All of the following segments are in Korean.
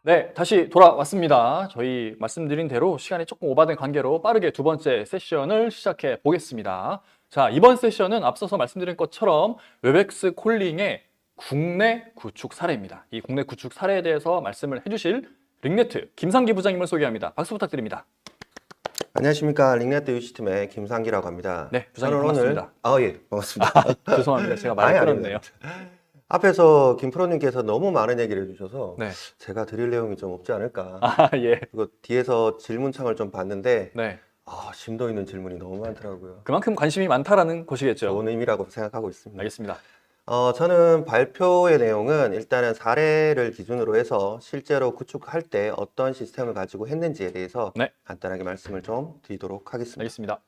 네, 다시 돌아왔습니다. 저희 말씀드린 대로 시간이 조금 오바된 관계로 빠르게 두 번째 세션을 시작해 보겠습니다. 자, 이번 세션은 앞서서 말씀드린 것처럼 웹엑스 콜링의 국내 구축 사례입니다. 이 국내 구축 사례에 대해서 말씀을 해주실 링네트 김상기 부장님을 소개합니다. 박수 부탁드립니다. 안녕하십니까. 링네트 UC팀의 김상기라고 합니다. 네, 부장님 저는 반갑습니다. 예, 반갑습니다. 죄송합니다. 제가 말을 끊었네요. 앞에서 김 프로님께서 너무 많은 얘기를 해주셔서 네. 제가 드릴 내용이 좀 없지 않을까. 예. 그리고 뒤에서 질문창을 좀 봤는데 네. 심도 있는 질문이 너무 많더라고요. 그만큼 관심이 많다라는 것이겠죠. 좋은 의미라고 생각하고 있습니다. 알겠습니다. 저는 발표의 내용은 일단은 사례를 기준으로 해서 실제로 구축할 때 어떤 시스템을 가지고 했는지에 대해서 네. 간단하게 말씀을 좀 드리도록 하겠습니다. 알겠습니다.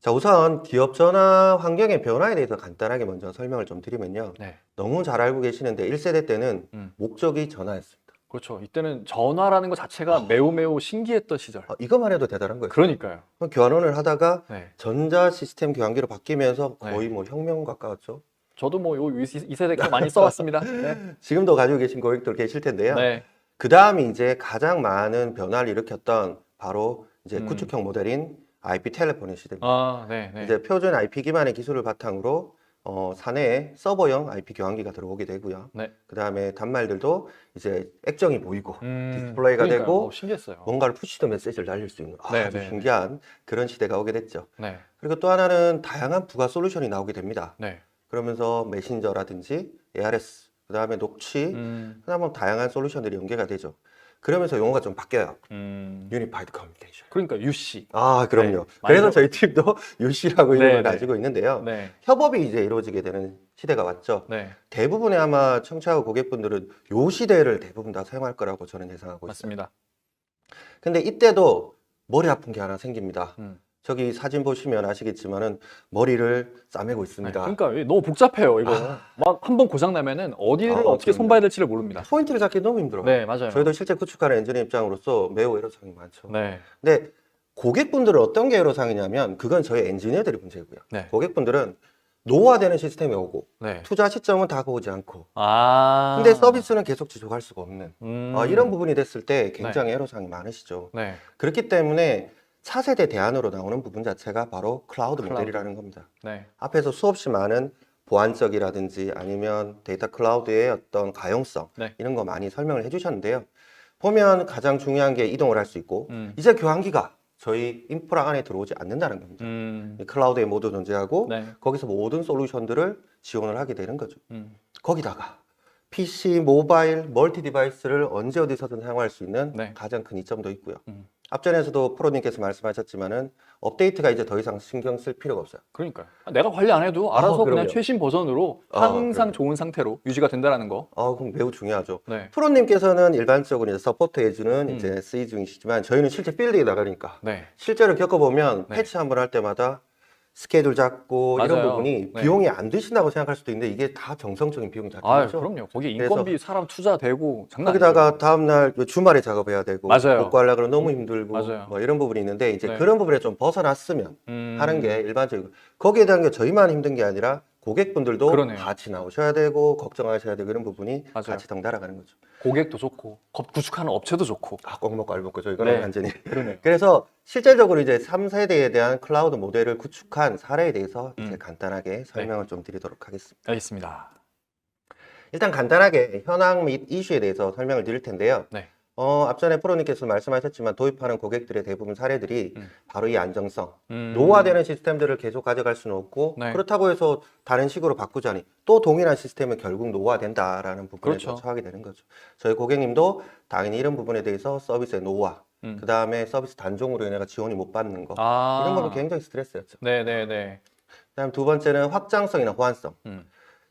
자, 우선 기업 전화 환경의 변화에 대해서 간단하게 먼저 설명을 좀 드리면요. 네. 너무 잘 알고 계시는데 1세대 때는 목적이 전화였습니다. 그렇죠. 이때는 전화라는 것 자체가 매우 신기했던 시절. 이것만 해도 대단한 거예요. 그러니까요. 교환원을 하다가 네. 전자 시스템 교환기로 바뀌면서 거의 뭐 혁명 가까웠죠. 저도 뭐 요 2세대 거 많이 써왔습니다. 네. 지금도 가지고 계신 고객들 계실 텐데요. 네. 그 다음이 이제 가장 많은 변화를 일으켰던 바로 이제 구축형 모델인 IP 텔레폰의 시대입니다. 아, 네. 이제 표준 IP 기반의 기술을 바탕으로 사내에 서버형 IP 교환기가 들어오게 되고요. 네. 그 다음에 단말들도 이제 액정이 보이고 디스플레이가 그러니까요. 되고 신기했어요. 뭔가를 푸시도 메시지를 날릴 수 있는 네, 아주 네, 신기한 그런 시대가 오게 됐죠. 네. 그리고 또 하나는 다양한 부가 솔루션이 나오게 됩니다. 네. 그러면서 메신저라든지 ARS, 그 다음에 녹취, 그 다음에 다양한 솔루션들이 연계가 되죠. 그러면서 용어가 좀 바뀌어요. 유니파이드 커뮤니케이션. 그러니까 UC. 그럼요. 네, 많이 그래서 저희 팀도 UC라고 이름을 네, 네. 가지고 있는데요. 네. 협업이 이제 이루어지게 되는 시대가 왔죠. 네. 대부분의 아마 청취하고 고객분들은 요 시대를 대부분 다 사용할 거라고 저는 예상하고 있어요. 맞습니다. 근데 이때도 머리 아픈 게 하나 생깁니다. 음. 저기 사진 보시면 아시겠지만은 머리를 싸매고 네. 있습니다. 그러니까 너무 복잡해요, 이거. 막 한 번 고장 나면은 어디를 어떻게 그럼요. 손봐야 될지를 모릅니다. 포인트를 잡기 너무 힘들어요. 네, 맞아요. 저희도 실제 구축하는 엔지니어 입장으로서 매우 애로사항이 많죠. 네. 근데 고객분들은 어떤 게 애로사항이냐면 그건 저희 엔지니어들이 문제고요. 네. 고객분들은 노화되는 시스템이 오고 네. 투자 시점은 다가오지 않고 아. 근데 서비스는 계속 지속할 수가 없는 이런 음. 부분이 됐을 때 굉장히 애로사항이 많으시죠. 네. 그렇기 때문에 차세대 대안으로 나오는 부분 자체가 바로 클라우드 모델이라는 겁니다. 네. 앞에서 수없이 많은 보안적이라든지 아니면 데이터 클라우드의 어떤 가용성 네. 이런 거 많이 설명을 해주셨는데요. 보면 가장 중요한 게 이동을 할 수 있고 이제 교환기가 저희 인프라 안에 들어오지 않는다는 겁니다. 이 클라우드에 모두 존재하고 네. 거기서 모든 솔루션들을 지원을 하게 되는 거죠. 음. 거기다가 PC, 모바일, 멀티 디바이스를 언제 어디서든 사용할 수 있는 네. 가장 큰 이점도 있고요. 앞전에서도 프로님께서 말씀하셨지만은 업데이트가 이제 더 이상 신경 쓸 필요가 없어요. 그러니까요. 내가 관리 안 해도 알아서 그냥 그럼요. 최신 버전으로 항상 그럼요. 좋은 상태로 유지가 된다는 거. 그럼 매우 중요하죠. 네. 프로님께서는 일반적으로 이제 서포트 해주는 이제 쓰이 중이시지만 저희는 실제 필드에 나가니까 네. 실제로 겪어보면 네. 패치 한번 할 때마다 스케줄 잡고 이런 맞아요. 부분이 네. 비용이 안 드신다고 생각할 수도 있는데 이게 다 정성적인 비용이 다 아, 들죠. 그럼요. 거기 인건비 사람 투자되고 장난 거기다가 아니죠. 다음날 주말에 작업해야 되고 맞아요. 복구하려고 그러면 너무 힘들고 맞아요. 뭐 이런 부분이 있는데 이제 네. 그런 부분에 좀 벗어났으면 하는 게 일반적이고 거기에 대한 게 저희만 힘든 게 아니라 고객분들도 그러네요. 같이 나오셔야 되고 걱정하셔야 되고 이런 부분이 맞아요. 같이 덩달아가는 거죠. 고객도 좋고 구축하는 업체도 좋고. 꼭 먹고 알 먹고 저 이거는 네. 완전히 그러네요. 그래서 실질적으로 이제 3세대에 대한 클라우드 모델을 구축한 사례에 대해서 이제 간단하게 설명을 좀 드리도록 하겠습니다. 알겠습니다. 일단 간단하게 현황 및 이슈에 대해서 설명을 드릴 텐데요. 네. 앞전에 프로님께서 말씀하셨지만 도입하는 고객들의 대부분 사례들이 바로 이 안정성, 음. 노화되는 시스템들을 계속 가져갈 수는 없고 네. 그렇다고 해서 다른 식으로 바꾸자니 또 동일한 시스템은 결국 노화된다라는 부분에 그렇죠. 처하게 되는 거죠. 저희 고객님도 당연히 이런 부분에 대해서 서비스의 노화, 그 다음에 서비스 단종으로 인해 지원이 못 받는 거 이런 거는 굉장히 스트레스였죠. 네네네. 그다음 두 번째는 확장성이나 호환성.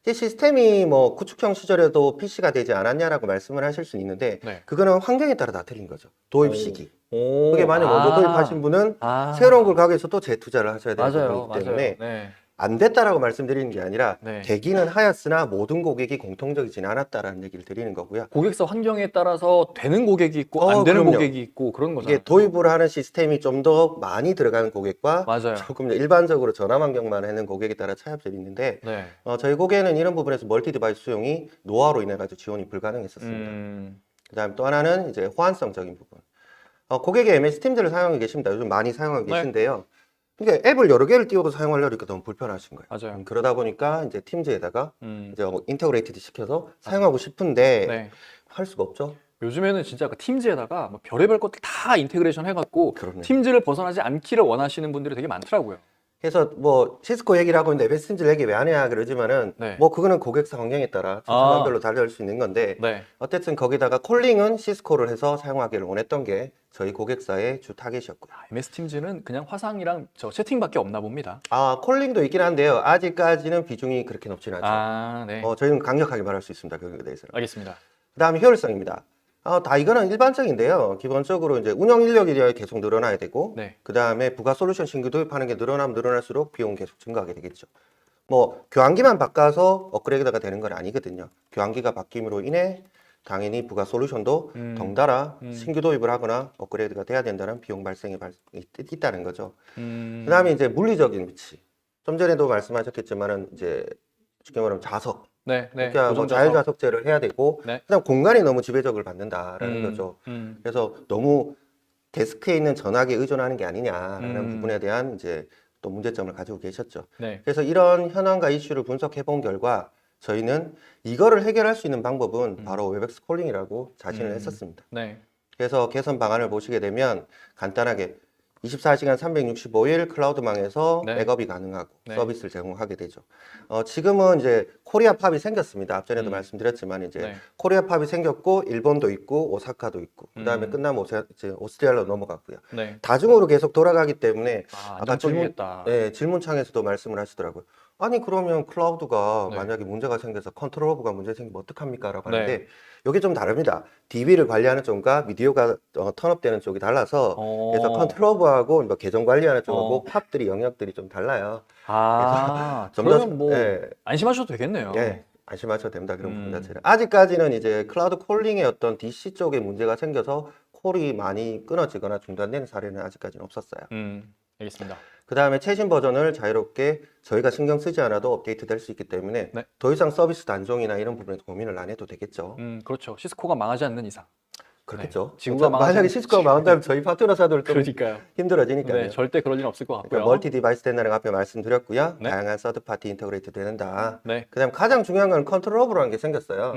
이 시스템이 뭐 구축형 시절에도 PC가 되지 않았냐라고 말씀을 하실 수 있는데 네. 그거는 환경에 따라 다 틀린 거죠. 도입 시기. 오. 그게 만약 먼저 도입하신 분은 새로운 걸 가기 위해서 또 재투자를 하셔야 되는 맞아요. 부분이기 때문에 네. 안 됐다라고 말씀드리는 게 아니라 네. 되기는 하였으나 모든 고객이 공통적이진 않았다라는 얘기를 드리는 거고요. 고객사 환경에 따라서 되는 고객이 있고 안 되는 그럼요. 고객이 있고 그런 거잖아요. 이게 도입을 하는 시스템이 좀 더 많이 들어가는 고객과 맞아요. 조금 일반적으로 전화 환경만 하는 고객에 따라 차이점이 있는데 네. 저희 고객은 이런 부분에서 멀티 디바이스 수용이 노화로 인해 가지고 지원이 불가능했었습니다. 그다음 또 하나는 이제 호환성적인 부분. 고객이 MS 팀즈를 사용하고 계십니다. 요즘 많이 사용하고 네. 계신데요. 그러니까 앱을 여러 개를 띄워서 사용하려니까 너무 불편하신 거예요. 맞아요. 그러다 보니까 이제 팀즈에다가 이제 인테그레이티드 시켜서 아. 사용하고 싶은데 네. 할 수가 없죠. 요즘에는 진짜 그 팀즈에다가 뭐 별의별 것들 다 인테그레이션 해갖고 그럼요. 팀즈를 벗어나지 않기를 원하시는 분들이 되게 많더라고요. 그래서 뭐 시스코 얘기를 하고 있는데 MS 팀즈 얘기 왜 안 해야 그러지만은 네. 뭐 그거는 고객사 환경에 따라 천차만별로 달라질 수 있는 건데 네. 어쨌든 거기다가 콜링은 시스코를 해서 사용하기를 원했던 게 저희 고객사의 주 타겟이었고요. MS 팀즈는 그냥 화상이랑 저 채팅밖에 없나 봅니다. 콜링도 있긴 한데요. 아직까지는 비중이 그렇게 높지는 않죠. 아, 네. 저희는 강력하게 말할 수 있습니다. 거기에 대해서는. 알겠습니다. 그다음에 효율성입니다. 다 이거는 일반적인데요. 기본적으로 이제 운영 인력이 계속 늘어나야 되고, 네. 그다음에 부가 솔루션 신규 도입하는 게 늘어나면 늘어날수록 비용 계속 증가하게 되겠죠. 뭐 교환기만 바꿔서 업그레이드가 되는 건 아니거든요. 교환기가 바뀜으로 인해 당연히 부가 솔루션도 덩달아 신규 도입을 하거나 업그레이드가 돼야 된다는 비용 발생이 있다는 거죠. 그다음에 이제 물리적인 위치. 좀 전에도 말씀하셨겠지만은 이제 쉽게 말하면 자석. 네, 네. 그러니까 뭐 고정자석. 자율좌석제를 해야 되고, 네. 그다음 공간이 너무 지배적을 받는다라는 거죠. 그래서 너무 데스크에 있는 전화기에 의존하는 게 아니냐라는 부분에 대한 이제 또 문제점을 가지고 계셨죠. 네. 그래서 이런 현황과 이슈를 분석해 본 결과 저희는 이거를 해결할 수 있는 방법은 바로 웹엑스 콜링이라고 자신을 했었습니다. 네. 그래서 개선 방안을 보시게 되면 간단하게 24시간 365일 클라우드망에서 네. 백업이 가능하고 네. 서비스를 제공하게 되죠. 지금은 이제 코리아 팝이 생겼습니다. 앞전에도 말씀드렸지만 이제 네. 코리아 팝이 생겼고 일본도 있고 오사카도 있고 그다음에 끝나면 이제 오스트리아로 넘어갔고요. 네. 다중으로 계속 돌아가기 때문에 아, 아까 안정적이겠다. 질문창에서도 말씀을 하시더라고요. 아니 그러면 클라우드가 네. 만약에 문제가 생겨서 컨트롤 오브가 문제 생기면 어떡합니까? 라고 네. 하는데 이게 좀 다릅니다. DB를 관리하는 쪽과 미디어가 턴업되는 쪽이 달라서 그래서 컨트롤 오브하고 뭐 계정 관리하는 쪽하고 팝들이 영역들이 좀 달라요. 아, 좀 그러면 더- 뭐 예. 안심하셔도 되겠네요. 예, 안심하셔도 됩니다. 그런 부분 자체는. 아직까지는 이제 클라우드 콜링의 어떤 DC 쪽에 문제가 생겨서 콜이 많이 끊어지거나 중단되는 사례는 아직까지는 없었어요. 알겠습니다. 그 다음에 최신 버전을 자유롭게 저희가 신경 쓰지 않아도 업데이트 될 수 있기 때문에 네. 더 이상 서비스 단종이나 이런 부분에 고민을 안 해도 되겠죠. 그렇죠. 시스코가 망하지 않는 이상. 그렇겠죠. 네. 지구가 만약에 망하지 시스코가 망한다면 저희 파트너사들도 그러니까요. 힘들어지니까요. 네, 절대 그럴 일은 없을 것 같고요. 그러니까 멀티 디바이스 된다는 거 앞에 말씀드렸고요. 네. 다양한 서드 파티 인터그레이트 된다. 네. 그다음 가장 중요한 건 컨트롤 오브라는 게 생겼어요.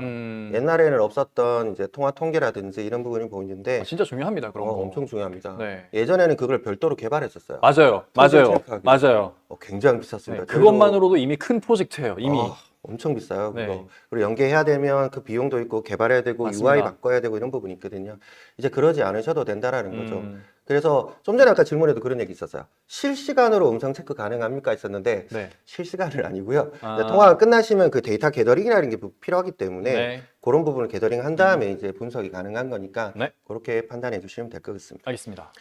옛날에는 없었던 이제 통화 통계라든지 이런 부분이 보이는데 진짜 중요합니다. 그런 거. 엄청 중요합니다. 네. 예전에는 그걸 별도로 개발했었어요. 맞아요. 토질 맞아요. 체크하기. 맞아요. 굉장히 네, 비쌌습니다. 그것만으로도 이미 큰 프로젝트예요. 이미. 엄청 비싸요. 네. 그거. 그리고 연계해야 되면 그 비용도 있고 개발해야 되고 맞습니다. UI 바꿔야 되고 이런 부분이 있거든요. 이제 그러지 않으셔도 된다라는 거죠. 음. 그래서 좀 전에 아까 질문에도 그런 얘기 있었어요. 실시간으로 음성 체크 가능합니까? 있었는데 네. 실시간은 아니고요. 아. 통화가 끝나시면 그 데이터 게더링이라는 게 필요하기 때문에 네. 그런 부분을 게더링 한 다음에 이제 분석이 가능한 거니까 네. 그렇게 판단해 주시면 될 것 같습니다. 알겠습니다.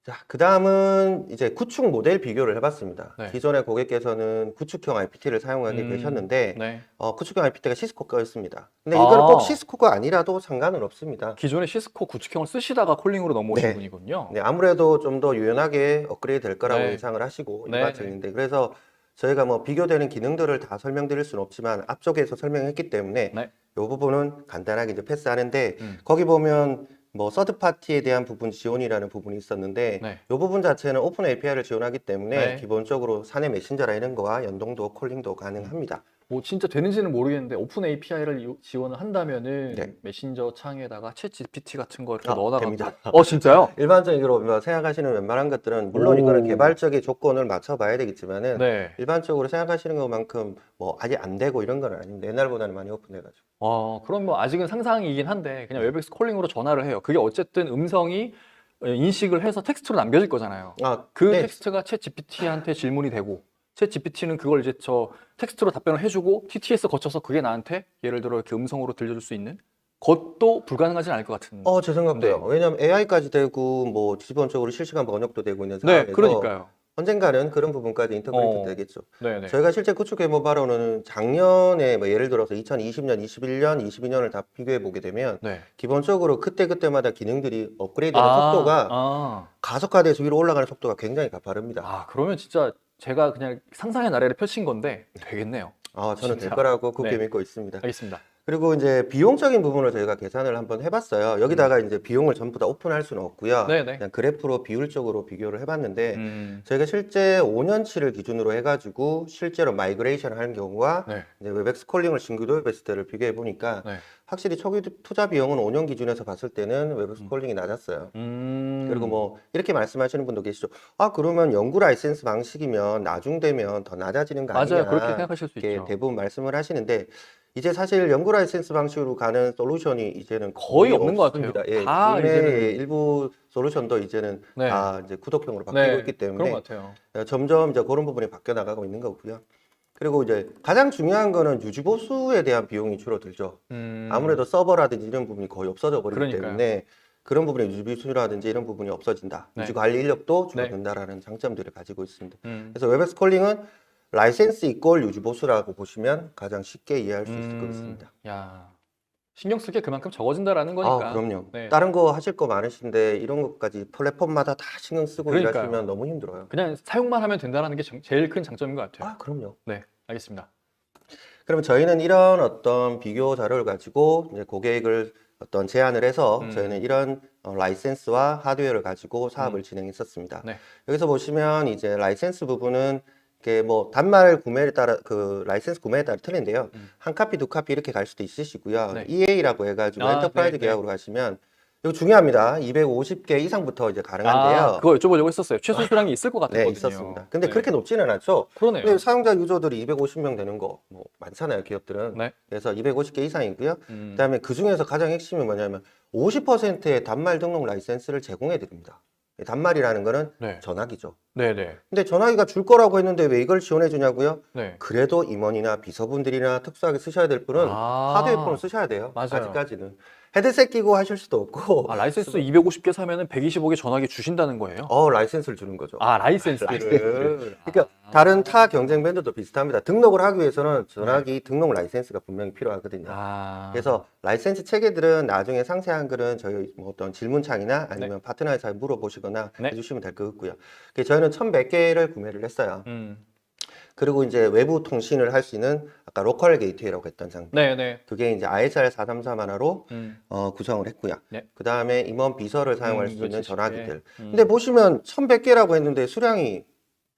자, 그 다음은 이제 구축 모델 비교를 해봤습니다. 네. 기존의 고객께서는 구축형 IPT를 사용하고 계셨는데, 네. 구축형 IPT가 시스코 거였습니다. 근데 이거는 아. 꼭 시스코가 아니라도 상관은 없습니다. 기존의 시스코 구축형을 쓰시다가 콜링으로 넘어오신 네. 분이군요. 네, 아무래도 좀 더 유연하게 업그레이드 될 거라고 네. 예상을 하시고 네. 일반적인데, 그래서 저희가 뭐 비교되는 기능들을 다 설명드릴 수는 없지만 앞쪽에서 설명했기 때문에 네. 이 부분은 간단하게 이제 패스하는데, 거기 보면 뭐 서드 파티에 대한 부분 지원이라는 부분이 있었는데 네. 이 부분 자체는 오픈 API를 지원하기 때문에 네. 기본적으로 사내 메신저라 이런 거와 연동도 콜링도 가능합니다. 뭐 진짜 되는지는 모르겠는데 오픈 API를 지원을 한다면은 네. 메신저 창에다가 챗 GPT 같은 거 이렇게 아, 넣어다가 됩니다. 진짜요? 일반적으로 뭐 생각하시는 웬만한 것들은 물론 오. 이거는 개발적인 조건을 맞춰봐야 되겠지만은 네. 일반적으로 생각하시는 것만큼 뭐 아직 안 되고 이런 건 아닙니다. 옛날보다는 많이 오픈돼가지고. 그럼 뭐 아직은 상상이긴 한데 그냥 웹엑스 콜링으로 전화를 해요. 그게 어쨌든 음성이 인식을 해서 텍스트로 남겨질 거잖아요. 그 네. 텍스트가 챗 GPT한테 질문이 되고 챗 GPT는 그걸 이제 저 텍스트로 답변을 해주고 TTS 거쳐서 그게 나한테 예를 들어 이렇게 음성으로 들려줄 수 있는 것도 불가능하진 않을 것 같은. 제 생각도요. 네. 왜냐하면 AI까지 되고 뭐 기본적으로 실시간 번역도 되고 있는 네, 상황에서 그러니까요. 언젠가는 그런 부분까지 인터그레이트 어. 되겠죠. 네네. 저희가 실제 구축해본 바로는 작년에 뭐 예를 들어서 2020년, 21년, 22년을 다 비교해 보게 되면 네. 기본적으로 그때그때마다 기능들이 업그레이드하는 속도가 아. 가속화돼서 위로 올라가는 속도가 굉장히 가파릅니다. 아, 그러면 진짜 제가 그냥 상상의 나래를 펼친 건데 되겠네요. 저는 될 진짜. 거라고 굳게 네. 믿고 있습니다. 알겠습니다. 그리고 이제 비용적인 부분을 저희가 계산을 한번 해봤어요. 여기다가 이제 비용을 전부 다 오픈할 수는 없고요. 네네. 그냥 그래프로 비율적으로 비교를 해봤는데 음. 저희가 실제 5년치를 기준으로 해가지고 실제로 마이그레이션을 하는 경우와 네. 이제 웹엑스 콜링을 신규 도입했을 때를 비교해 보니까 네. 확실히 초기 투자 비용은 5년 기준에서 봤을 때는 웹엑스 콜링이 낮았어요. 그리고 뭐 이렇게 말씀하시는 분도 계시죠. 아, 그러면 연구 라이센스 방식이면 나중 되면 더 낮아지는 거 아니냐. 맞아요. 그렇게 생각하실 수 이렇게 있죠. 대부분 말씀을 하시는데 이제 사실 연구 라이센스 방식으로 가는 솔루션이 이제는 거의 없는 것 없습니다. 같아요. 예, 다 국내의 이제는- 일부 솔루션도 이제는 네. 다 이제 구독형으로 바뀌고 네. 있기 그런 때문에 것 같아요. 점점 이제 그런 부분이 바뀌어 나가고 있는 거고요. 그리고 이제 가장 중요한 거는 유지 보수에 대한 비용이 줄어들죠. 아무래도 서버라든지 이런 부분이 거의 없어져 버리기 그러니까요. 때문에 그런 부분의 유지 보수라든지 이런 부분이 없어진다. 네. 유지 관리 인력도 네. 줄어든다라는 장점들을 가지고 있습니다. 음. 그래서 웹엑스 콜링은 라이센스 이퀄 유지 보수라고 보시면 가장 쉽게 이해할 수 있을 것 같습니다. 야, 신경 쓸 게 그만큼 적어진다라는 거니까. 그럼요. 네. 다른 거 하실 거 많으신데 이런 것까지 플랫폼마다 다 신경 쓰고 그러니까요. 일하시면 너무 힘들어요. 그냥 사용만 하면 된다는 게 제일 큰 장점인 것 같아요. 그럼요. 네, 알겠습니다. 그러면 저희는 이런 어떤 비교 자료를 가지고 이제 고객을 어떤 제안을 해서 저희는 이런 라이센스와 하드웨어를 가지고 사업을 진행했었습니다. 네. 여기서 보시면 이제 라이센스 부분은 이게 뭐 단말 구매에 따라 그 라이센스 구매에 따라 틀린데요. 한 카피, 두 카피 이렇게 갈 수도 있으시고요. 네. EA라고 해가지고 아, 엔터프라이즈 네, 네. 계약으로 가시면 이거 중요합니다. 250개 이상부터 이제 가능한데요. 그거 여쭤보려고 했었어요. 최소 수량이 있을 것 네, 같았거든요. 있었습니다. 근데 네. 그렇게 높지는 않죠. 그러네요. 근데 사용자 유저들이 250명 되는 거 뭐 많잖아요, 기업들은. 네. 그래서 250개 이상이고요. 음. 그다음에 그 중에서 가장 핵심이 뭐냐면 50%의 단말 등록 라이센스를 제공해 드립니다. 단말이라는 거는 네. 전화기죠. 네네. 근데 전화기가 줄 거라고 했는데 왜 이걸 지원해 주냐고요? 네. 그래도 임원이나 비서분들이나 특수하게 쓰셔야 될 분은 하드웨어 폰을 쓰셔야 돼요. 맞아요. 아직까지는. 헤드셋 끼고 하실 수도 없고 라이센스 250개 사면은 125개 전화기 주신다는 거예요? 라이센스를 주는 거죠. 라이센스를. 그러니까 다른 타 경쟁 밴드도 비슷합니다. 등록을 하기 위해서는 전화기 등록 라이센스가 분명히 필요하거든요. 그래서 라이센스 체계들은 나중에 상세한 글은 저희 뭐 어떤 질문창이나 아니면 파트너에서 물어보시거나 네. 해주시면 될 것 같고요. 그래서 저희는 1,100개를 구매를 했어요. 음. 그리고 이제 외부 통신을 할 수 있는 아까 로컬 게이트웨이라고 했던 장비. 네네. 그게 이제 ISR 433 하나로 음. 구성을 했고요. 네. 그 다음에 임원 비서를 사용할 수 있는 270 개. 전화기들. 근데 보시면 1,100개라고 했는데 수량이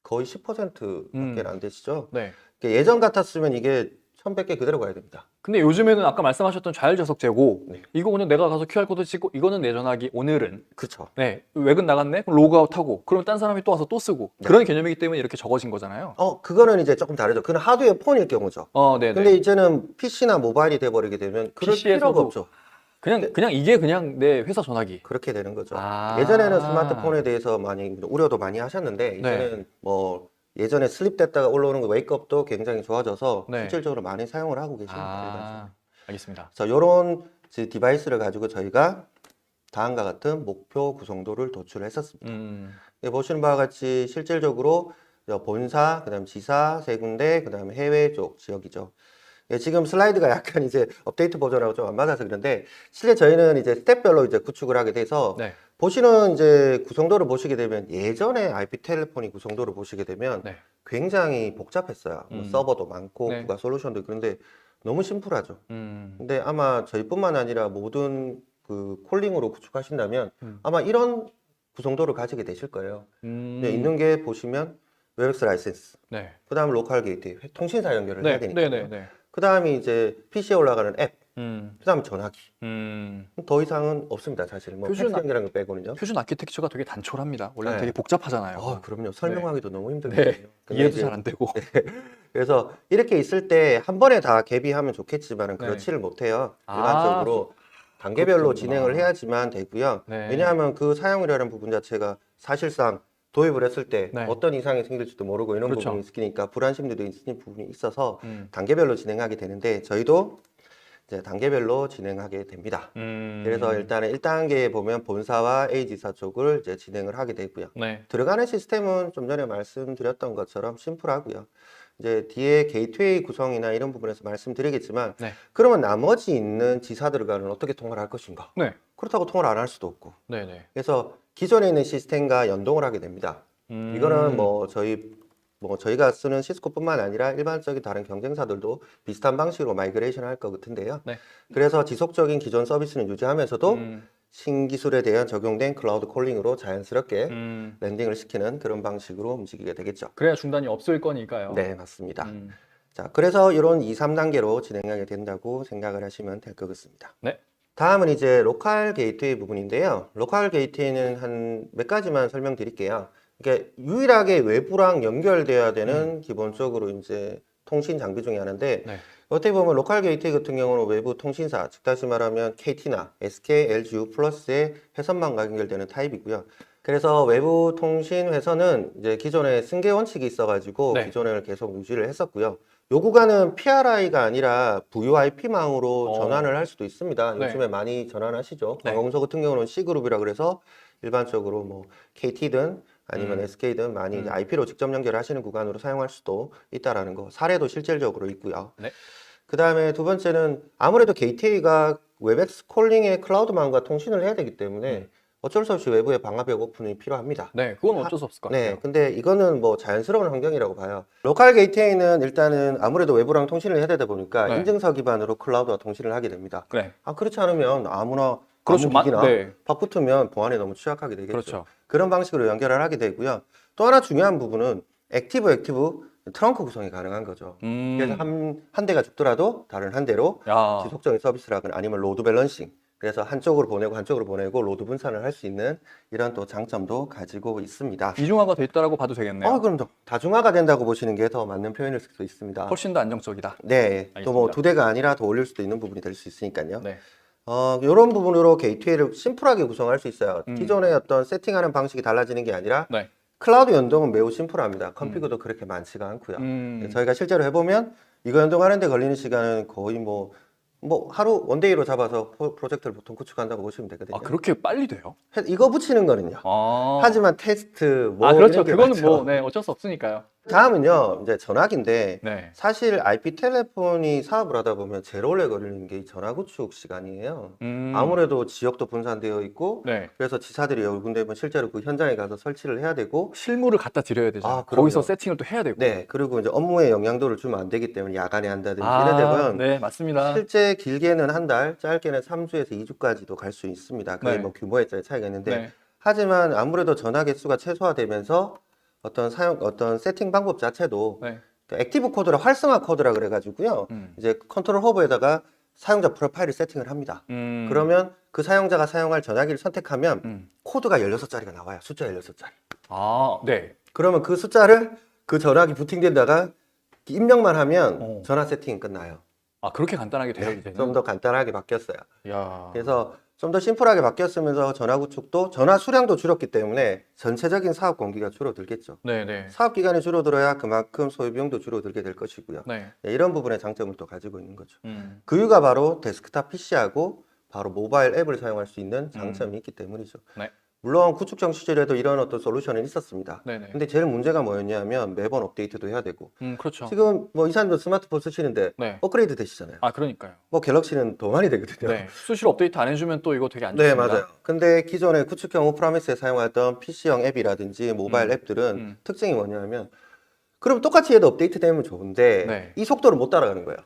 거의 10%밖에 안 되시죠? 네. 그러니까 예전 같았으면 이게 1,100개 그대로 가야 됩니다. 근데 요즘에는 아까 말씀하셨던 좌열좌석 제고 네. 이거 그냥 내가 가서 QR코드 찍고 이거는 내 전화기 오늘은 그렇죠. 네 외근 나갔네 그럼 로그아웃하고 그럼 딴 사람이 또 와서 또 쓰고 그런 개념이기 때문에 이렇게 적어진 거잖아요. 그거는 이제 조금 다르죠. 그건 하드웨어 폰일 경우죠. 네네. 근데 이제는 PC나 모바일이 돼버리게 되면 그럴 PC에서도 필요가 없죠. 그냥 이게 그냥 내 회사 전화기. 그렇게 되는 거죠. 아. 예전에는 스마트폰에 대해서 많이 우려도 많이 하셨는데 이제는 뭐 예전에 슬립됐다가 올라오는 거 웨이크업도 굉장히 좋아져서 네. 실질적으로 많이 사용을 하고 계십니다. 일반적으로. 알겠습니다. 자, 요런 디바이스를 가지고 저희가 다음과 같은 목표 구성도를 도출했었습니다. 여기 보시는 바와 같이 실질적으로 본사, 그다음 지사 세 군데, 그다음에 해외 쪽 지역이죠. 지금 슬라이드가 약간 이제 업데이트 버전하고 좀 안 맞아서 그런데 실제 저희는 이제 스텝별로 이제 구축을 하게 돼서 네. 보시는 이제 구성도를 보시게 되면 예전에 IP 텔레폰이 구성도를 보시게 되면 네. 굉장히 복잡했어요. 뭐 서버도 많고 네. 부가 솔루션도 있고 그런데 너무 심플하죠. 음. 근데 아마 저희뿐만 아니라 모든 그 콜링으로 구축하신다면 음. 아마 이런 구성도를 가지게 되실 거예요. 근데 있는 게 보시면 웹엑스 라이센스, 네. 그 다음 로컬 게이트, 통신사 연결을 해야 네. 되니까. 네. 그 다음에 이제 PC에 올라가는 앱, 그 다음에 전화기. 더 이상은 없습니다, 사실. 뭐 표준 팩스 연결하는 거 빼고는요. 표준 아키텍처가 되게 단촐합니다. 원래 네. 되게 복잡하잖아요. 그럼요. 설명하기도 너무 힘들거든요. 네. 근데 이해도 이제 잘 안 되고. 그래서 이렇게 있을 때 한 번에 다 개비하면 좋겠지만 그렇지를 못해요. 일반적으로 단계별로 그렇구나. 진행을 해야지만 되고요. 네. 왜냐하면 그 사용이라는 부분 자체가 사실상 도입을 했을 때 네. 어떤 이상이 생길지도 모르고 이런 그렇죠. 부분이 있으니까 불안심도 있는 부분이 있어서 음. 단계별로 진행하게 되는데 저희도 이제 단계별로 진행하게 됩니다. 음. 그래서 일단은 1단계에 보면 본사와 A지사 쪽을 이제 진행을 하게 되고요. 네. 들어가는 시스템은 좀 전에 말씀드렸던 것처럼 심플하고요. 이제 뒤에 게이트웨이 구성이나 이런 부분에서 말씀드리겠지만 네. 그러면 나머지 있는 지사들과는 어떻게 통화를 할 것인가? 네. 그렇다고 통화를 안 할 수도 없고. 네네. 그래서 기존에 있는 시스템과 연동을 하게 됩니다. 이거는 뭐 저희가 쓰는 시스코뿐만 아니라 일반적인 다른 경쟁사들도 비슷한 방식으로 마이그레이션 할 것 같은데요. 네. 그래서 지속적인 기존 서비스는 유지하면서도 음. 신기술에 대한 적용된 클라우드 콜링으로 자연스럽게 음. 랜딩을 시키는 그런 방식으로 움직이게 되겠죠. 그래야 중단이 없을 거니까요. 네, 맞습니다. 음. 자, 그래서 이런 2, 3단계로 진행하게 된다고 생각을 하시면 될 것 같습니다. 네. 다음은 이제 로컬 게이트웨이 부분인데요. 로컬 게이트웨이는 한 몇 가지만 설명드릴게요. 이게 유일하게 외부랑 연결돼야 되는 기본적으로 이제 통신 장비 중에 하나인데 네. 어떻게 보면 로컬 게이트웨이 같은 경우는 외부 통신사, 즉 다시 말하면 KT나 SK, LG U 플러스의 회선망과 연결되는 타입이고요. 그래서 외부 통신 회선은 이제 기존에 승계 원칙이 있어가지고 네. 기존을 계속 유지를 했었고요. 요 구간은 PRI가 아니라 VoIP망으로 전환을 할 수도 있습니다. 네. 요즘에 많이 전환하시죠. 네. 관공서 같은 경우는 C그룹이라 그래서 일반적으로 뭐 KT든 아니면 SK든 많이 이제 IP로 직접 연결하시는 구간으로 사용할 수도 있다라는 거 사례도 실질적으로 있고요. 네. 그 다음에 두 번째는 아무래도 게이트웨이가 웹엑스 콜링의 클라우드망과 통신을 해야 되기 때문에 어쩔 수 없이 외부의 방화벽 오픈이 필요합니다. 네. 그건 어쩔 수 없을 것 같아요. 네, 근데 이거는 뭐 자연스러운 환경이라고 봐요. 로컬 게이트웨이는 일단은 아무래도 외부랑 통신을 해야 되다 보니까 네. 인증서 기반으로 클라우드와 통신을 하게 됩니다. 그래. 그렇지 않으면 아무나 그렇죠. 아무 기기나 네. 바붙으면 보안에 너무 취약하게 되겠죠. 그렇죠. 그런 방식으로 연결을 하게 되고요. 또 하나 중요한 부분은 액티브 트렁크 구성이 가능한 거죠. 그래서 한 대가 죽더라도 다른 한 대로 야. 지속적인 서비스를 하거나 아니면 로드 밸런싱. 그래서 한쪽으로 보내고 로드 분산을 할 수 있는 이런 또 장점도 가지고 있습니다. 이중화가 돼 있다라고 봐도 되겠네요. 그럼 더 다중화가 된다고 보시는 게 더 맞는 표현일 수도 있습니다. 훨씬 더 안정적이다. 네, 또 뭐 알겠습니다. 두 대가 아니라 더 올릴 수도 있는 부분이 될 수 있으니까요. 네. 이런 부분으로 게이트웨이를 심플하게 구성할 수 있어요. 기존의 어떤 세팅하는 방식이 달라지는 게 아니라 네. 클라우드 연동은 매우 심플합니다. 컴피그도 그렇게 많지가 않고요. 저희가 실제로 해보면 이거 연동하는데 걸리는 시간은 거의 뭐 하루 원데이로 잡아서 프로젝트를 보통 구축한다고 보시면 되거든요. 아, 그렇게 빨리 돼요? 이거 붙이는 거는요. 아. 하지만 테스트 뭐 그렇죠. 이런 게 그거는 많죠. 뭐, 네, 어쩔 수 없으니까요. 다음은요, 이제 전화기인데 네. 사실 IP 텔레폰이 사업을 하다 보면 제로 오래 걸리는 게 이 전화 구축 시간이에요. 아무래도 지역도 분산되어 있고 네. 그래서 지사들이 여러 군데 보면 실제로 그 현장에 가서 설치를 해야 되고 실물을 갖다 드려야 되잖아요. 그럼요. 거기서 세팅을 또 해야 되고. 네, 그리고 이제 업무에 영향도를 주면 안 되기 때문에 야간에 한다든지 이런 데 보면 네, 맞습니다. 실제 길게는 한 달, 짧게는 3주에서 2주까지도 갈 수 있습니다. 그게 네. 뭐 규모에 따라 차이가 있는데 네. 하지만 아무래도 전화 개수가 최소화되면서 어떤 세팅 방법 자체도 네. 액티브 코드라 활성화 코드라 그래가지고요. 이제 컨트롤 허브에다가 사용자 프로파일을 세팅을 합니다. 그러면 그 사용자가 사용할 전화기를 선택하면 코드가 16자리가 나와요. 숫자 16자리. 아, 네. 그러면 그 숫자를 그 전화기 부팅된다가 입력만 하면 전화 세팅이 끝나요. 아, 그렇게 간단하게 돼요, 이제는? 좀 더 간단하게 바뀌었어요. 야. 그래서 좀 더 심플하게 바뀌었으면서 전화 구축도 전화 수량도 줄었기 때문에 전체적인 사업 공기가 줄어들겠죠. 네네. 사업 기간이 줄어들어야 그만큼 소요 비용도 줄어들게 될 것이고요. 네. 네, 이런 부분의 장점을 또 가지고 있는 거죠. 음. 그 이유가 바로 데스크탑 PC하고 바로 모바일 앱을 사용할 수 있는 장점이 있기 때문이죠. 네. 물론 구축정 시절에도 이런 어떤 솔루션은 있었습니다. 네네. 근데 제일 문제가 뭐였냐면 매번 업데이트도 해야 되고 그렇죠. 지금 뭐 이사님도 스마트폰 쓰시는데 네. 업그레이드 되시잖아요. 아, 그러니까요. 뭐 갤럭시는 더 많이 되거든요. 네. 수시로 업데이트 안 해주면 또 이거 되게 안 네, 좋습니다. 맞아요. 근데 기존의 구축형 오프라미스에 사용하던 PC형 앱이라든지 모바일 앱들은 특징이 뭐냐면 그럼 똑같이 해도 업데이트 되면 좋은데 네. 이 속도를 못 따라가는 거예요.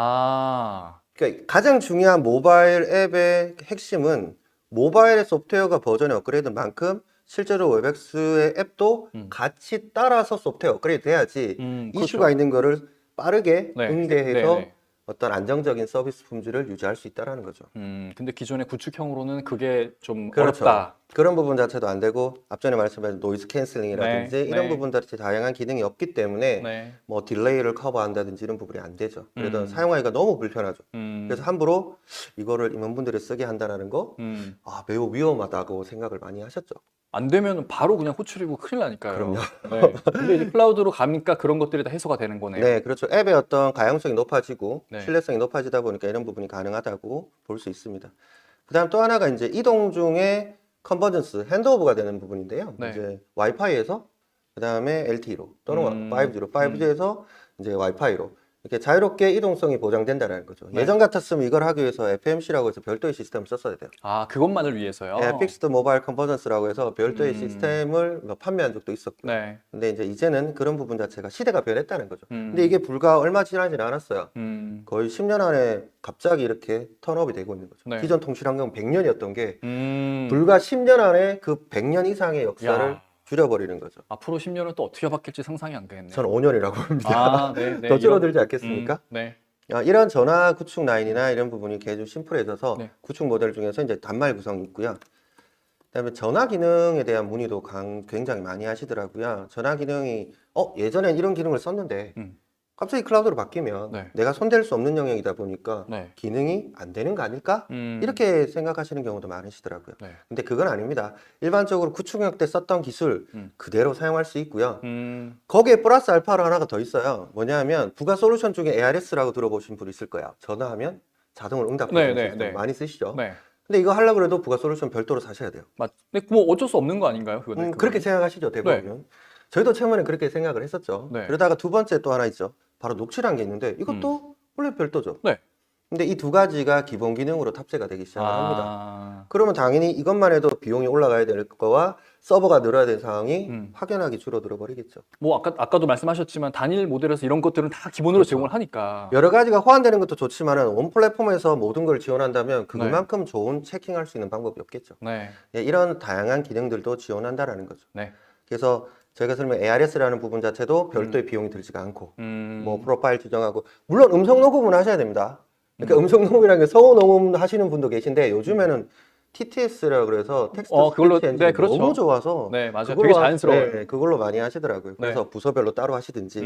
아. 그러니까 가장 중요한 모바일 앱의 핵심은 모바일 소프트웨어가 버전이 업그레이드된 만큼 실제로 웹엑스의 앱도 같이 따라서 소프트웨어 업그레이드 돼야지 그렇죠. 이슈가 있는 거를 빠르게 네. 응대해서 네네. 어떤 안정적인 서비스 품질을 유지할 수 있다는 거죠. 근데 기존의 구축형으로는 그게 좀 그렇죠. 어렵다. 그런 부분 자체도 안 되고 앞전에 말씀하신 노이즈 캔슬링이라든지 네, 이런 네. 부분들이 다양한 기능이 없기 때문에 네. 뭐 딜레이를 커버한다든지 이런 부분이 안 되죠. 그래서 사용하기가 너무 불편하죠. 그래서 함부로 이거를 임원분들이 쓰게 한다는 거 매우 위험하다고 생각을 많이 하셨죠. 안 되면 바로 그냥 호출이고 큰일 나니까요. 그럼요. 네. 근데 이제 클라우드로 가니까 그런 것들이 다 해소가 되는 거네요. 네, 그렇죠. 앱의 어떤 가용성이 높아지고 네. 네. 신뢰성이 높아지다 보니까 이런 부분이 가능하다고 볼 수 있습니다. 그다음 또 하나가 이제 이동 중에 컨버전스, 핸드오버가 되는 부분인데요. 네. 이제 와이파이에서 그다음에 LTE로 또는 5G로, 5G에서 이제 와이파이로 이렇게 자유롭게 이동성이 보장된다는 거죠. 네. 예전 같았으면 이걸 하기 위해서 FMC라고 해서 별도의 시스템을 썼어야 돼요. 아, 그것만을 위해서요? 예, 픽스드 모바일 컨버전스라고 해서 별도의 시스템을 판매한 적도 있었고요. 네. 근데 이제는 그런 부분 자체가 시대가 변했다는 거죠. 음. 근데 이게 불과 얼마 지나지는 않았어요. 음. 거의 10년 안에 갑자기 이렇게 턴업이 되고 있는 거죠. 네. 기존 통신 환경은 100년이었던 게 음. 불과 10년 안에 그 100년 이상의 역사를 야. 줄여버리는 거죠. 앞으로 10년은 또 어떻게 바뀔지 상상이 안 되겠네요. 저는 5년이라고 봅니다. 아, 네, 네. 더 줄어들지 않겠습니까? 네. 이런 전화 구축 라인이나 이런 부분이 좀 심플해져서 네. 구축 모델 중에서 이제 단말 구성이 있고요. 그다음에 전화 기능에 대한 문의도 굉장히 많이 하시더라고요. 전화 기능이 예전엔 이런 기능을 썼는데 갑자기 클라우드로 바뀌면 네. 내가 손댈 수 없는 영역이다 보니까 네. 기능이 안 되는 거 아닐까? 음. 이렇게 생각하시는 경우도 많으시더라고요. 네. 근데 그건 아닙니다. 일반적으로 구축역 때 썼던 기술 그대로 사용할 수 있고요. 거기에 플러스 알파로 하나가 더 있어요. 뭐냐면 부가 솔루션 중에 ARS라고 들어보신 분 있을 거예요. 전화하면 자동으로 응답하는 네, 시스템 네. 많이 쓰시죠. 네. 근데 이거 하려고 해도 부가 솔루션 별도로 사셔야 돼요. 근데 뭐 어쩔 수 없는 거 아닌가요? 그거는? 그렇게 생각하시죠, 대부분. 저희도 처음에는 그렇게 생각을 했었죠. 네. 그러다가 두 번째 또 하나 있죠. 바로 녹취라는 게 있는데 이것도 원래 별도죠. 네. 근데 이 두 가지가 기본 기능으로 탑재가 되기 시작을 합니다. 아. 그러면 당연히 이것만 해도 비용이 올라가야 될 거와 서버가 늘어야 될 상황이 확연하게 줄어들어 버리겠죠. 뭐 아까도 말씀하셨지만 단일 모델에서 이런 것들은 다 기본으로 그렇죠. 제공을 하니까. 여러 가지가 호환되는 것도 좋지만은 원 플랫폼에서 모든 걸 지원한다면 네. 그만큼 좋은 체킹할 수 있는 방법이 없겠죠. 네. 예, 이런 다양한 기능들도 지원한다라는 거죠. 네. 그래서 저희가 설명 ARS라는 부분 자체도 별도의 비용이 들지가 않고 뭐 프로파일 지정하고 물론 음성 녹음은 하셔야 됩니다. 그러니까 음성 녹음이라는 게 성우 녹음 하시는 분도 계신데 요즘에는 TTS라고 그래서 텍스트 그걸로- 스피치 엔진이 네, 그렇죠. 너무 좋아서 네, 맞아요. 그걸로 되게 자연스러워요. 네, 그걸로 많이 하시더라고요. 그래서 부서별로 따로 하시든지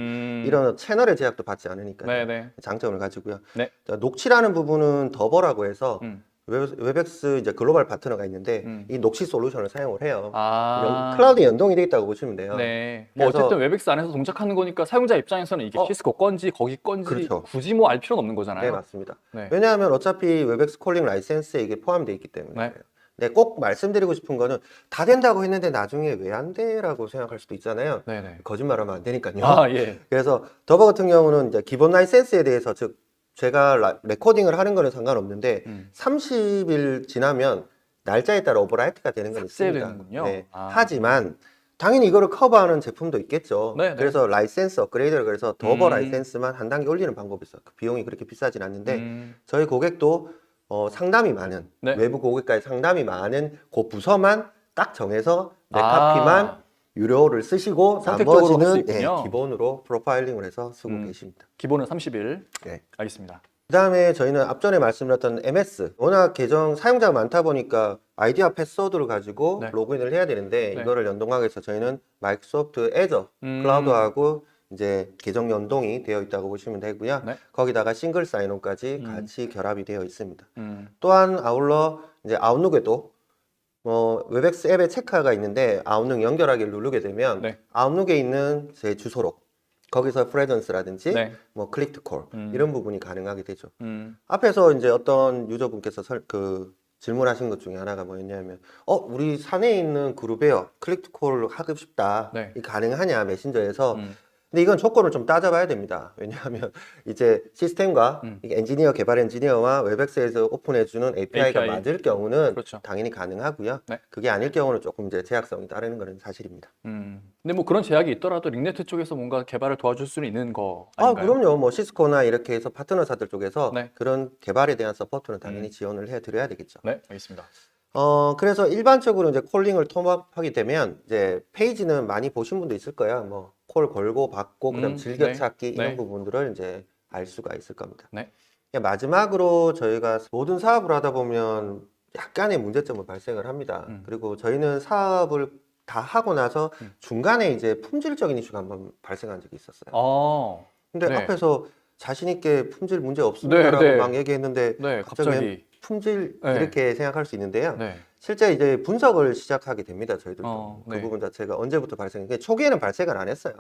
이런 채널의 제약도 받지 않으니까 네, 네. 장점을 가지고요. 네. 자, 녹취라는 부분은 더버라고 해서 웹엑스 이제 글로벌 파트너가 있는데 이 녹취 솔루션을 사용을 해요. 아. 클라우드 연동이 되어 있다고 보시면 돼요. 네. 뭐 그래서- 어쨌든 웹엑스 안에서 동작하는 거니까 사용자 입장에서는 이게 시스코 건지 거기 건지 그렇죠. 굳이 뭐 알 필요는 없는 거잖아요. 네, 맞습니다. 네. 왜냐하면 어차피 웹엑스 콜링 라이센스에 이게 포함되어 있기 때문에. 네. 네, 꼭 말씀드리고 싶은 거는 다 된다고 했는데 나중에 왜 안 돼라고 생각할 수도 있잖아요. 네네. 거짓말하면 안 되니까요. 아, 예. 그래서 더버 같은 경우는 이제 기본 라이센스에 대해서 즉 제가 레코딩을 하는 거는 상관없는데 30일 지나면 날짜에 따라 오버라이트가 되는 건 있습니다. 삭제되는군요. 네. 아. 하지만 당연히 이거를 커버하는 제품도 있겠죠. 네, 네. 그래서 라이센스 업그레이드를 그래서 더버 라이센스만 한 단계 올리는 방법이 있어요. 그 비용이 그렇게 비싸진 않는데 저희 고객도 상담이 많은 네. 외부 고객과의 상담이 많은 그 부서만 딱 정해서 내 아. 카피만 유료를 쓰시고 선택적으로 할수 나머지는 있군요. 기본으로 프로파일링을 해서 쓰고 계십니다. 기본은 30일. 네. 알겠습니다. 그다음에 저희는 앞전에 말씀드렸던 MS 워낙 계정 사용자가 많다 보니까 아이디와 패스워드를 가지고 네. 로그인을 해야 되는데 네. 이거를 연동하기 위해서 저희는 마이크로소프트 애저 클라우드하고 이제 계정 연동이 되어 있다고 보시면 되고요. 네. 거기다가 싱글 사인온까지 같이 결합이 되어 있습니다. 음. 또한 아울러 이제 아웃룩에도 웹엑스 앱에 체크가 있는데 아웃룩 연결하기를 누르게 되면 네. 아웃룩에 있는 제 주소로 거기서 프레전스라든지 네. 뭐 클릭 투 콜 이런 부분이 가능하게 되죠. 음. 앞에서 이제 어떤 유저분께서 질문하신 것 중에 하나가 뭐였냐면 우리 사내에 있는 그룹에요 클릭 투 콜 하고 싶다. 네. 이 가능하냐 메신저에서 근데 이건 조건을 좀 따져봐야 됩니다. 왜냐하면 이제 시스템과 이게 엔지니어 개발 엔지니어와 웹엑스에서 오픈해주는 API가 API. 맞을 경우는 그렇죠. 당연히 가능하고요. 네. 그게 아닐 경우는 조금 이제 제약성이 따르는 것은 사실입니다. 근데 뭐 그런 제약이 있더라도 링네트 쪽에서 뭔가 개발을 도와줄 수는 있는 거 아, 아닌가요? 그럼요. 뭐 시스코나 이렇게 해서 파트너사들 쪽에서 네. 그런 개발에 대한 서포트는 당연히 지원을 해드려야 되겠죠. 네, 알겠습니다. 그래서 일반적으로 이제 콜링을 통합하게 되면 이제 페이지는 많이 보신 분도 있을 거야. 뭐 콜 걸고 받고 그다음 즐겨찾기 네. 이런 네. 부분들을 이제 알 수가 있을 겁니다. 네. 마지막으로 저희가 모든 사업을 하다 보면 약간의 문제점은 발생을 합니다. 그리고 저희는 사업을 다 하고 나서 중간에 이제 품질적인 이슈가 한번 발생한 적이 있었어요. 근데 네. 앞에서 자신 있게 품질 문제 없습니다라고 네, 네. 막 얘기했는데 네, 갑자기 갑자기. 품질 네. 이렇게 생각할 수 있는데요. 네. 실제 이제 분석을 시작하게 됩니다. 저희들도 그 네. 부분 자체가 언제부터 발생했는데 초기에는 발생을 안 했어요.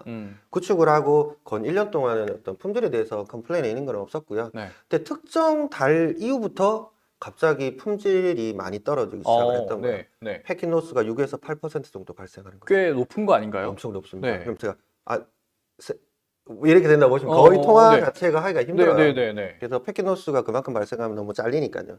구축을 하고 건 1년 동안은 어떤 품질에 대해서 컴플레인이 있는 건 없었고요. 네. 근데 특정 달 이후부터 갑자기 품질이 많이 떨어지기 시작을 했던 거예요. 네. 네. 패킷로스가 6에서 8% 정도 발생하는 거예요. 꽤 높은 거 아닌가요? 엄청 높습니다. 네. 그럼 제가 이렇게 된다고 보시면 거의 통화 네. 자체가 하기가 힘들어요. 네. 그래서 패킷로스가 그만큼 발생하면 너무 잘리니까요.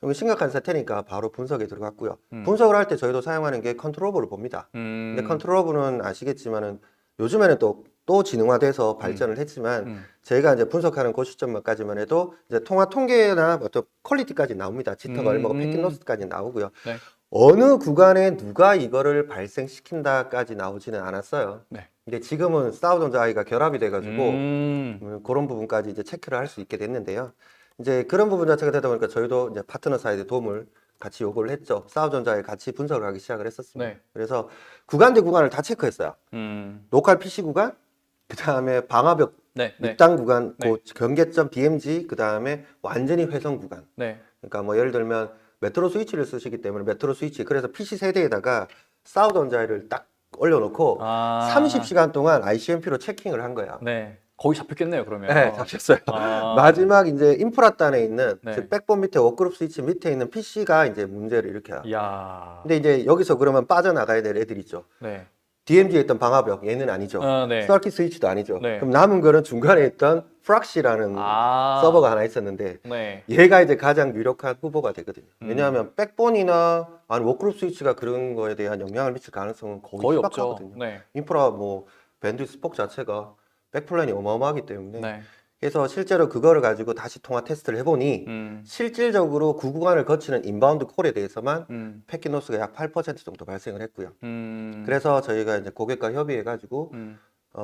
이거 심각한 사태니까 바로 분석에 들어갔고요. 분석을 할 때 저희도 사용하는 게 컨트롤오버를 봅니다. 근데 컨트롤오버는 아시겠지만은 요즘에는 또 지능화돼서 발전을 했지만 저희가 이제 분석하는 그 시점까지만 해도 이제 통화 통계나 어떤 퀄리티까지 나옵니다. 지터가 얼마고 패킷로스까지 나오고요. 네. 어느 구간에 누가 이거를 발생시킨다까지 나오지는 않았어요. 네. 근데 지금은 사우전드 아이가 결합이 돼가지고 그런 부분까지 이제 체크를 할 수 있게 됐는데요. 이제 그런 부분 자체가 되다 보니까 저희도 이제 파트너 사이드 도움을 같이 요구를 했죠. 사우전자에 같이 분석을 하기 시작을 했었습니다. 네. 그래서 구간대 구간을 다 체크했어요. 로컬 PC 구간, 그 다음에 방화벽 네. 6단 구간, 네. 그 경계점 DMG, 그 다음에 완전히 회선 구간. 네. 그러니까 뭐 예를 들면 메트로 스위치를 쓰시기 때문에 메트로 스위치, 그래서 PC 세대에다가 사우전자를 딱 올려놓고 30시간 동안 ICMP로 체킹을 한 거예요. 네. 거기 잡혔겠네요, 그러면. 네, 잡혔어요. 마지막 이제 인프라단에 있는 네. 즉 백본 밑에 워크그룹 스위치 밑에 있는 PC가 이제 문제를 일으켜요. 이야. 근데 이제 여기서 그러면 빠져나가야 될 애들 있죠. 네. DMG에 있던 방화벽 얘는 아니죠. 네. 서킷 스위치도 아니죠. 네. 그럼 남은 거는 중간에 있던 프락시라는 서버가 하나 있었는데 네. 얘가 이제 가장 유력한 후보가 되거든요. 왜냐하면 백본이나 아니 워크그룹 스위치가 그런 거에 대한 영향을 미칠 가능성은 거의 없죠. 희박하거든요. 네. 인프라 뭐 밴드위스 폭 자체가 백플랜이 어마어마하기 때문에 네. 그래서 실제로 그거를 가지고 다시 통화 테스트를 해보니 실질적으로 그 구간을 거치는 인바운드 콜에 대해서만 패킷로스가 약 8% 정도 발생을 했고요. 그래서 저희가 이제 고객과 협의해가지고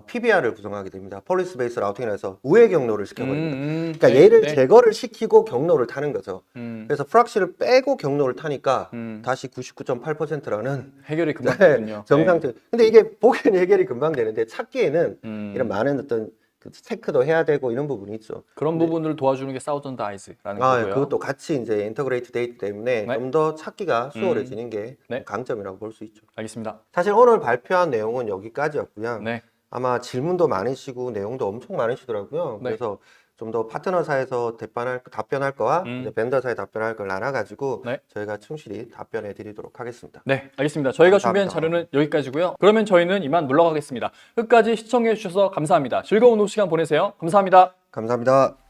PBR을 구성하게 됩니다. 폴리스 베이스 라우팅이라 해서 우회 경로를 시켜버립니다. 그러니까 네, 얘를 네. 제거를 시키고 경로를 타는 거죠. 그래서 프락시를 빼고 경로를 타니까 다시 99.8%라는 해결이 금방 되군요. 정상적. 근데 이게 보기에는 해결이 금방 되는데 찾기에는 이런 많은 어떤 그 체크도 해야 되고 이런 부분이 있죠. 그런 부분들을 도와주는 게 사우전드 아이즈라는 아, 거고요. 그것도 같이 이제 인터그레이트 데이트 때문에 네. 좀 더 찾기가 수월해지는 게 네. 강점이라고 볼 수 있죠. 알겠습니다. 사실 오늘 발표한 내용은 여기까지였고요. 네. 아마 질문도 많으시고 내용도 엄청 많으시더라고요. 네. 그래서 좀 더 파트너사에서 답변할 거와 이제 벤더사에 답변할 걸 나눠가지고 네. 저희가 충실히 답변해 드리도록 하겠습니다. 네, 알겠습니다. 저희가 준비한 감사합니다. 자료는 여기까지고요. 그러면 저희는 이만 물러가겠습니다. 끝까지 시청해 주셔서 감사합니다. 즐거운 오후 시간 보내세요. 감사합니다. 감사합니다.